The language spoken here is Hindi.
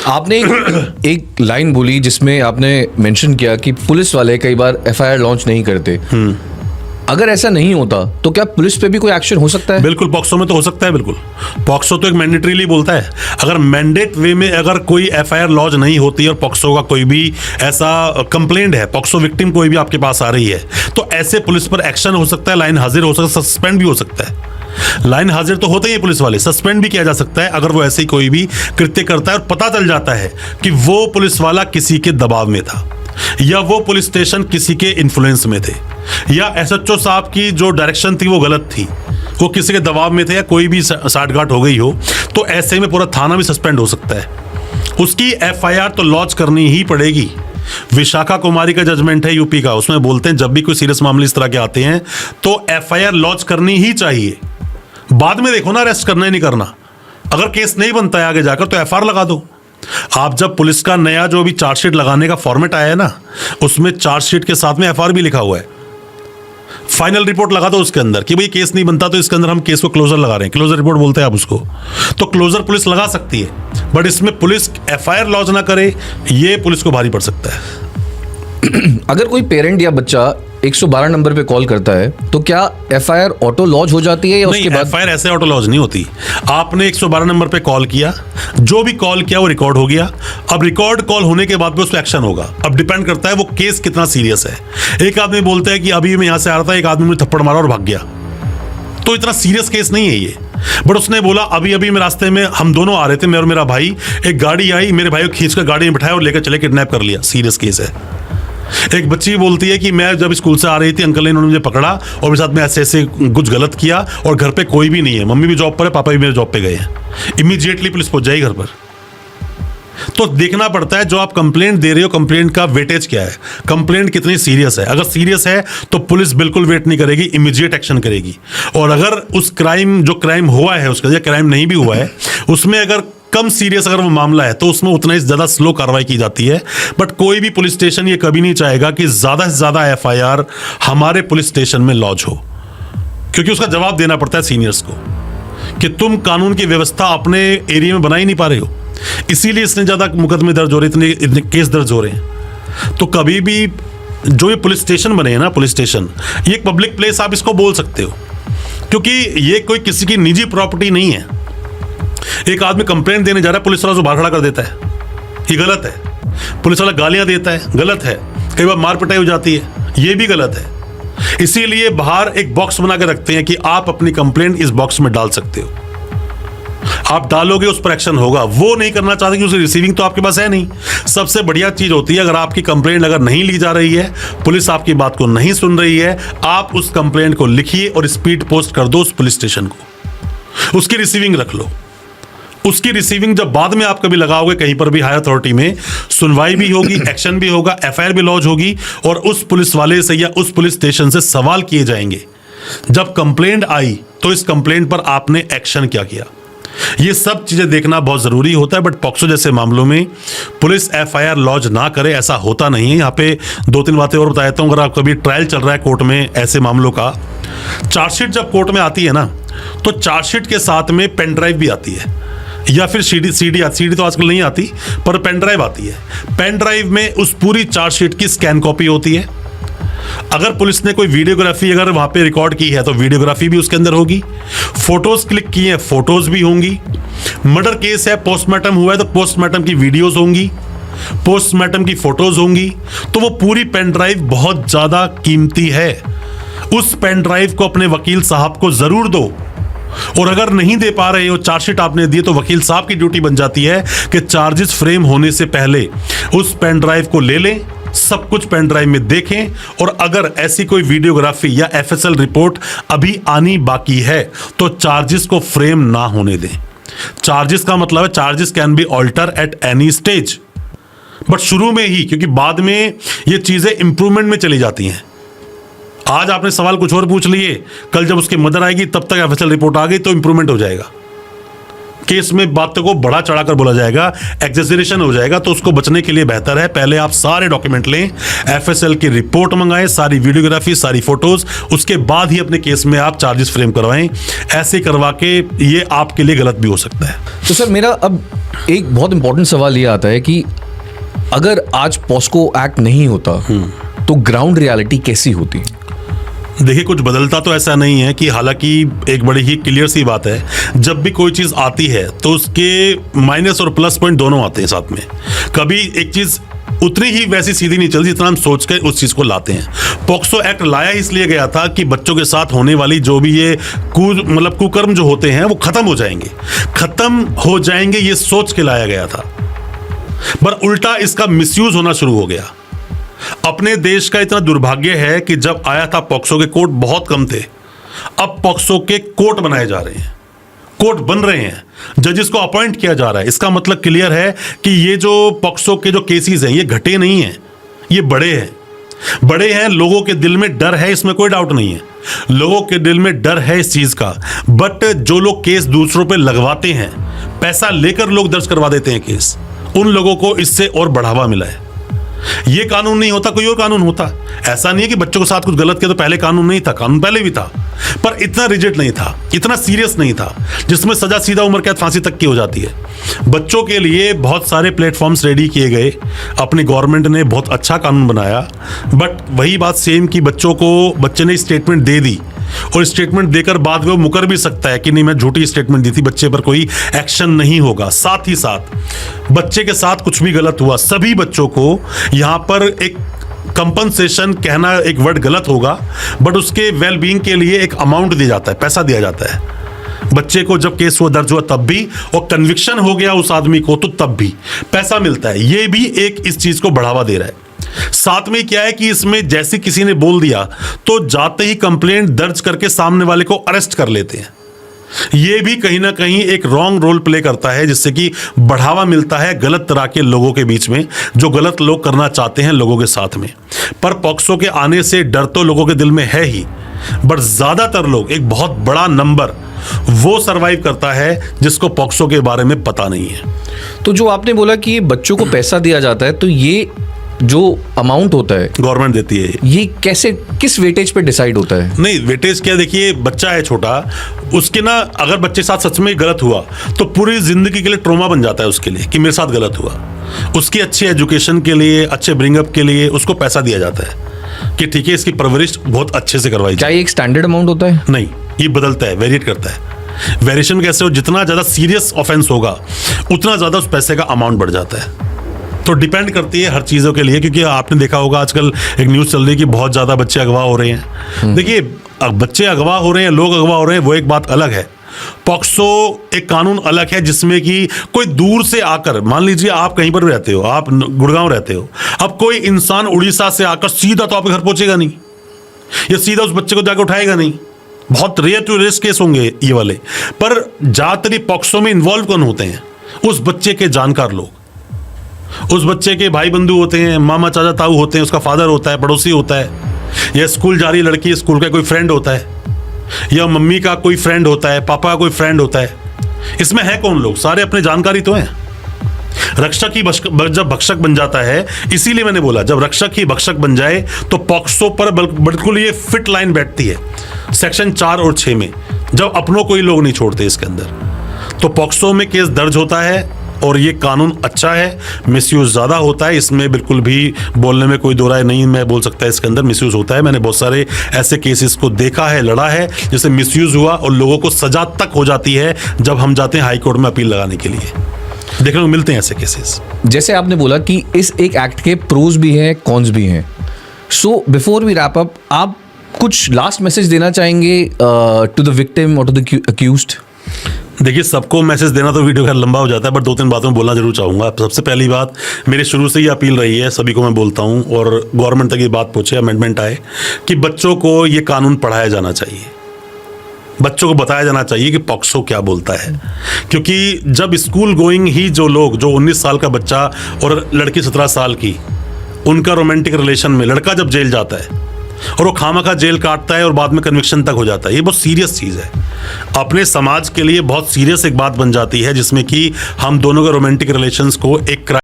आपने एक लाइन बोली जिसमें आपने मेंशन किया कि पुलिस वाले कई बार एफआईआर लॉन्च नहीं करते। अगर ऐसा नहीं होता तो क्या पुलिस पे भी कोई एक्शन हो सकता है? बिल्कुल, पॉक्सो में तो हो सकता है। बिल्कुल, पॉक्सो तो एक मैंडेटरीली बोलता है। अगर मैंडेट वे में अगर कोई एफआईआर लॉन्च नहीं होती और पॉक्सो का कोई भी ऐसा कंप्लेंट है, पॉक्सो विक्टिम कोई भी आपके पास आ रही है, तो ऐसे पुलिस पर एक्शन हो सकता है, लाइन हाजिर हो सकता है, सस्पेंड भी हो सकता है। लाइन हाजिर तो होते ही पुलिस वाले, सस्पेंड भी किया जा सकता है अगर वो ऐसे ही कोई भी कृत्य करता है और पता चल जाता है कि वो पुलिस वाला किसी के दबाव में था या वो पुलिस स्टेशन किसी के इन्फ्लुएंस में थे या एसएचओ साहब की जो डायरेक्शन थी वो गलत थी, वो किसी के दबाव में थे या कोई भी साठगांठ हो गई हो, तो ऐसे में पूरा थाना भी सस्पेंड हो सकता है। उसकी एफआईआर तो लॉन्च करनी ही पड़ेगी। विशाखा कुमारी का जजमेंट है यूपी का, उसमें बोलते हैं जब भी कोई सीरियस मामले इस तरह के आते हैं तो एफआईआर लॉन्च करनी ही चाहिए। बाद में देखो ना, अरेस्ट करना ही नहीं करना। अगर केस नहीं बनता है आगे जाकर तो एफआईआर लगा दो। आप जब पुलिस का नया जो भी चार्जशीट लगाने का फॉर्मेट आया है ना, उसमें चार्जशीट के साथ में एफआईआर भी लिखा हुआ है। फाइनल रिपोर्ट लगा दो उसके अंदर कि भाई केस नहीं बनता तो इसके अंदर हम केस को क्लोजर लगा रहे हैं, क्लोजर रिपोर्ट बोलते हैं आप उसको। तो क्लोजर पुलिस लगा सकती है, बट इसमें पुलिस एफआईआर लॉन्च ना करे ये पुलिस को भारी पड़ सकता है। अगर कोई पेरेंट या बच्चा 112 नंबर पे कॉल करता है तो क्या एफआईआर ऑटो लॉन्च हो जाती है या उसके बाद? एफआईआर ऐसे ऑटो लॉन्च नहीं होती। आपने 112 नंबर पे कॉल किया, जो भी कॉल किया वो रिकॉर्ड हो गया। अब रिकॉर्ड कॉल होने के बाद उस पर एक्शन होगा। अब डिपेंड करता है वो केस कितना सीरियस है। एक आदमी बोलता है कि अभी मैं यहां से आ रहा था, एक आदमी मुझे थप्पड़ मारा और भाग गया, तो इतना सीरियस केस नहीं है ये। बट उसने बोला अभी अभी मैं रास्ते में, हम दोनों आ रहे थे, मैं और मेरा भाई, एक गाड़ी आई, मेरे भाई को खींच कर गाड़ी में बिठाया और लेकर चले, किडनैप कर लिया, सीरियस केस है। एक बच्ची बोलती है कि मैं जब स्कूल से आ रही थी, अंकल ने इन्होंने मुझे पकड़ा और मेरे साथ में ऐसे ऐसे कुछ गलत किया और घर पे कोई भी नहीं है, मम्मी भी जॉब पर है, पापा भी मेरे जॉब पे गए हैं। इमीडिएटली पुलिस पहुंच जाएगी घर पर। तो देखना पड़ता है जो आप कंप्लेंट दे रहे हो, कंप्लेंट का वेटेज क्या है, कंप्लेंट कितनी सीरियस है। अगर सीरियस है तो पुलिस बिल्कुल वेट नहीं करेगी, इमीडिएट एक्शन करेगी। और अगर उस क्राइम, जो क्राइम हुआ है उसका, या क्राइम नहीं भी हुआ है, उसमें अगर कम सीरियस अगर वो मामला है तो उसमें उतना ही ज्यादा स्लो कार्रवाई की जाती है। बट कोई भी पुलिस स्टेशन ये कभी नहीं चाहेगा कि ज्यादा से ज्यादा एफआईआर हमारे पुलिस स्टेशन में लॉन्च हो, क्योंकि उसका जवाब देना पड़ता है सीनियर्स को कि तुम कानून की व्यवस्था अपने एरिया में बना ही नहीं पा रहे हो, इसीलिए इतने ज्यादा मुकदमे दर्ज हो रहे, इतने केस दर्ज हो रहे हैं। तो कभी भी जो ये पुलिस स्टेशन बने हैं ना, पुलिस स्टेशन ये एक पब्लिक प्लेस आप इसको बोल सकते हो, क्योंकि ये कोई किसी की निजी प्रॉपर्टी नहीं है। एक आदमी कंप्लेंट देने जा रहा है, पुलिस वाला उसको बाहर खड़ा कर देता है, ये गलत है। पुलिस वाला गालियां देता है, गलत है। कई बार मार पिटाई हो जाती है, ये भी गलत है। इसीलिए बाहर एक बॉक्स बना के रखते हैं कि आप अपनी कंप्लेंट इस बॉक्स में डाल सकते हो, आप डालोगे उस पर एक्शन होगा। वो नहीं करना चाहते कि उसकी रिसीविंग तो आपके पास है नहीं। सबसे बढ़िया चीज होती है अगर आपकी कंप्लेंट अगर नहीं ली जा रही है, पुलिस आपकी बात को नहीं सुन रही है, आप उस कंप्लेंट को लिखिए और स्पीड पोस्ट कर दो उस पुलिस स्टेशन को, उसकी रिसीविंग रख लो। उसकी रिसीविंग जब बाद में आप कभी लगाओगे कहीं पर भी हायर अथॉरिटी में, सुनवाई भी होगी, एक्शन भी होगा, एफआईआर भी लॉन्च होगी और उस पुलिस वाले से या उस पुलिस स्टेशन से सवाल किए जाएंगे जब कंप्लेंट आई तो इस कंप्लेंट पर आपने एक्शन क्या किया। ये सब चीजें देखना बहुत जरूरी होता है। बट पॉक्सो जैसे मामलों में पुलिस एफआईआर लॉन्च ना करे ऐसा होता नहीं है। यहाँ पे 2-3 बातें और बता देता हूँ। अगर आप कभी ट्रायल चल रहा है कोर्ट में ऐसे मामलों का, चार्जशीट जब कोर्ट में आती है ना, तो चार्जशीट के साथ में पेन ड्राइव भी आती है या फिर सीडी तो आजकल नहीं आती, पर पेन ड्राइव आती है। पेन ड्राइव में उस पूरी चार्जशीट की स्कैन कॉपी होती है। अगर पुलिस ने कोई वीडियोग्राफी अगर वहां पे रिकॉर्ड की है तो वीडियोग्राफी भी उसके अंदर होगी, फोटोज क्लिक की है फोटोज भी होंगी, मर्डर केस है, पोस्टमार्टम हुआ है तो पोस्टमार्टम की वीडियोज होंगी, पोस्टमार्टम की फोटोज होंगी। तो वो पूरी पेन ड्राइव बहुत ज्यादा कीमती है। उस पेन ड्राइव को अपने वकील साहब को जरूर दो, और अगर नहीं दे पा रहे हो, चार्जशीट आपने दी, तो वकील साहब की ड्यूटी बन जाती है कि चार्जेस फ्रेम होने से पहले उस पेन ड्राइव को ले लें, सब कुछ पेन ड्राइव में देखें, और अगर ऐसी कोई वीडियोग्राफी या एफएसएल रिपोर्ट अभी आनी बाकी है तो चार्जेस को फ्रेम ना होने दें। चार्जेस का मतलब है charges can be alter at any stage, but शुरू में ही, क्योंकि बाद में ये चीजें इंप्रूवमेंट में चली जाती हैं। आज आपने सवाल कुछ और पूछ लिए, कल जब उसकी मदर आएगी तब तक एफएसएल रिपोर्ट आ गई तो इंप्रूवमेंट हो जाएगा। केस में बातों को बढ़ा चढ़ाकर बोला जाएगा, एक्सेजरेशन हो जाएगा, तो उसको बचने के लिए बेहतर है पहले आप सारे डॉक्यूमेंट लें, एफएसएल की रिपोर्ट मंगाएं, सारी वीडियोग्राफी, सारी फोटोज, उसके बाद ही अपने केस में आप चार्जेस फ्रेम करवाएं। ऐसे करवा के ये आपके लिए गलत भी हो सकता है। तो सर मेरा अब एक बहुत इंपॉर्टेंट सवाल ये आता है कि अगर आज पॉस्को एक्ट नहीं होता तो ग्राउंड रियलिटी कैसी होती? देखिए, कुछ बदलता तो ऐसा नहीं है कि, हालांकि एक बड़ी ही क्लियर सी बात है, जब भी कोई चीज़ आती है तो उसके माइनस और प्लस पॉइंट दोनों आते हैं साथ में। कभी एक चीज़ उतनी ही वैसी सीधी नहीं चलती जितना हम सोच कर उस चीज़ को लाते हैं। पॉक्सो एक्ट लाया इसलिए गया था कि बच्चों के साथ होने वाली जो भी ये कुकर्म जो होते हैं वो खत्म हो जाएंगे, ये सोच के लाया गया था। पर उल्टा इसका मिसयूज होना शुरू हो गया। अपने देश का इतना दुर्भाग्य है कि जब आया था पॉक्सो के कोर्ट बहुत कम थे, अब पॉक्सो के कोर्ट बनाए जा रहे हैं, कोर्ट बन रहे हैं, जजेस को अपॉइंट किया जा रहा है। इसका मतलब क्लियर है कि ये जो पॉक्सो के जो केसेस हैं ये घटे नहीं हैं, ये बड़े हैं। लोगों के दिल में डर है, इसमें कोई डाउट नहीं है, लोगों के दिल में डर है इस चीज का। बट जो लोग केस दूसरों पे लगवाते हैं, पैसा लेकर लोग दर्ज करवा देते हैं केस, उन लोगों को इससे और बढ़ावा मिला है। ये कानून नहीं होता कोई और कानून होता। ऐसा नहीं है कि बच्चों के साथ कुछ गलत किया तो पहले कानून नहीं था, कानून पहले भी था, पर इतना रिजिड नहीं था, इतना सीरियस नहीं था, जिसमें सजा सीधा उम्र कैद फांसी तक की हो जाती है। बच्चों के लिए बहुत सारे प्लेटफॉर्म्स रेडी किए गए, अपनी गवर्नमेंट ने बहुत अच्छा कानून बनाया। बट वही बात सेम कि बच्चे ने स्टेटमेंट दे दी, और स्टेटमेंट देकर बाद में वो मुकर भी सकता है कि नहीं मैं झूठी स्टेटमेंट दी थी, बच्चे पर कोई एक्शन नहीं होगा। साथ ही साथ बच्चे के साथ कुछ भी गलत हुआ, सभी बच्चों को यहाँ पर एक कंपनसेशन कहना एक वर्ड गलत होगा, बट उसके वेल बीइंग के लिए एक अमाउंट दिया जाता है, पैसा दिया जाता है। बच्चे को जब केस हुआ दर्ज हुआ तब भी, और कन्विक्शन हो गया उस आदमी को तो तब भी पैसा मिलता है। ये भी एक इस चीज को बढ़ावा दे रहा है। साथ में क्या है कि इसमें जैसे किसी ने बोल दिया तो जाते ही कंप्लेंट दर्ज करके सामने वाले को अरेस्ट कर लेते हैं। ये भी कहीं ना कहीं एक रॉन्ग रोल प्ले करता है, जिससे कि बढ़ावा मिलता है गलत तरह के लोगों के बीच में, जो गलत लोग करना चाहते हैं लोगों के साथ में। पर पॉक्सो के आने से डर तो लोगों के दिल में है ही, बट ज्यादातर लोग, एक बहुत बड़ा नंबर वो सरवाइव करता है जिसको पॉक्सो के बारे में पता नहीं है। तो जो आपने बोला कि बच्चों को पैसा दिया जाता है, तो ये जो अमाउंट होता है गवर्नमेंट देती है, ये कैसे, किस वेटेज पे डिसाइड होता है? नहीं, वेटेज क्या, देखिए बच्चा है छोटा, उसके ना अगर बच्चे के साथ सच में गलत हुआ तो पूरी जिंदगी के लिए ट्रॉमा बन जाता है उसके लिए कि मेरे साथ गलत हुआ। उसकी अच्छी एजुकेशन के लिए, अच्छे ब्रिंगअप के लिए उसको पैसा दिया जाता है कि ठीक है इसकी परवरिश बहुत अच्छे से करवाई जाए। क्या ये एक स्टैंडर्ड अमाउंट होता है? नहीं, ये बदलता है, वेरिएट करता है। वेरिएशन कैसे हो, जितना ज्यादा सीरियस ऑफेंस होगा उतना ज्यादा उस पैसे का अमाउंट बढ़ जाता है। तो डिपेंड करती है हर चीज़ों के लिए, क्योंकि आपने देखा होगा आजकल एक न्यूज़ चल रही है कि बहुत ज़्यादा बच्चे अगवा हो रहे हैं। देखिए, बच्चे अगवा हो रहे हैं, लोग अगवा हो रहे हैं, वो एक बात अलग है। पॉक्सो एक कानून अलग है जिसमें कि कोई दूर से आकर, मान लीजिए आप कहीं पर रहते हो, आप गुड़गांव रहते हो, अब कोई इंसान उड़ीसा से आकर सीधा तो आपके घर पहुंचेगा नहीं, या सीधा उस बच्चे को जाकर उठाएगा नहीं। बहुत रेयर टू रेयर केस होंगे ये वाले। पर ज्यादातर पॉक्सो में इन्वॉल्व कौन होते हैं? उस बच्चे के जानकार लोग, उस बच्चे के भाई बंधु होते हैं, मामा चाचा ताऊ होते हैं, उसका फादर होता है, पड़ोसी होता है, या स्कूल जा रही लड़की, स्कूल का कोई फ्रेंड होता है, या मम्मी का कोई फ्रेंड होता है, पापा का कोई फ्रेंड होता है। इसमें है कौन लोग? सारे अपने जानकारी तो हैं। रक्षक ही जब भक्षक बन जाता है, इसीलिए मैंने बोला जब रक्षक ही भक्षक बन जाए तो पॉक्सो पर बिल्कुल ये फिट लाइन बैठती है सेक्शन 4 और 6 में, जब अपनों को ही लोग नहीं छोड़ते इसके अंदर। तो पॉक्सो में केस दर्ज होता है और ये कानून अच्छा है। मिसयूज ज़्यादा होता है, इसमें बिल्कुल भी बोलने में कोई दो राय नहीं, मैं बोल सकता है इसके अंदर मिसयूज होता है। मैंने बहुत सारे ऐसे केसेस को देखा है, लड़ा है, जिससे मिसयूज हुआ और लोगों को सजा तक हो जाती है जब हम जाते हैं हाई कोर्ट में अपील लगाने के लिए। देखने को मिलते हैं ऐसे केसेस। जैसे आपने बोला कि इस एक एक्ट के प्रोज भी हैं, कॉन्स भी हैं। So before we wrap up, आप कुछ लास्ट मैसेज देना चाहेंगे टू द विक्टिम और टू द अक्यूज्ड? देखिए, सबको मैसेज देना तो वीडियो का लंबा हो जाता है, बट 2-3 बातों में बोलना जरूर चाहूँगा। सबसे पहली बात, मेरी शुरू से ही अपील रही है, सभी को मैं बोलता हूँ और गवर्नमेंट तक ये बात पहुँचे, अमेंडमेंट आए, कि बच्चों को ये कानून पढ़ाया जाना चाहिए, बच्चों को बताया जाना चाहिए कि पॉक्सो क्या बोलता है। क्योंकि जब स्कूल गोइंग ही जो लोग, जो 19 साल का बच्चा और लड़की 17 साल की, उनका रोमांटिक रिलेशन में लड़का जब जेल जाता है और वो खामखा जेल काटता है और बाद में कन्विक्शन तक हो जाता है। ये बहुत सीरियस चीज़ है, अपने समाज के लिए बहुत सीरियस एक बात बन जाती है, जिसमें कि हम दोनों के रोमांटिक रिलेशंस को एक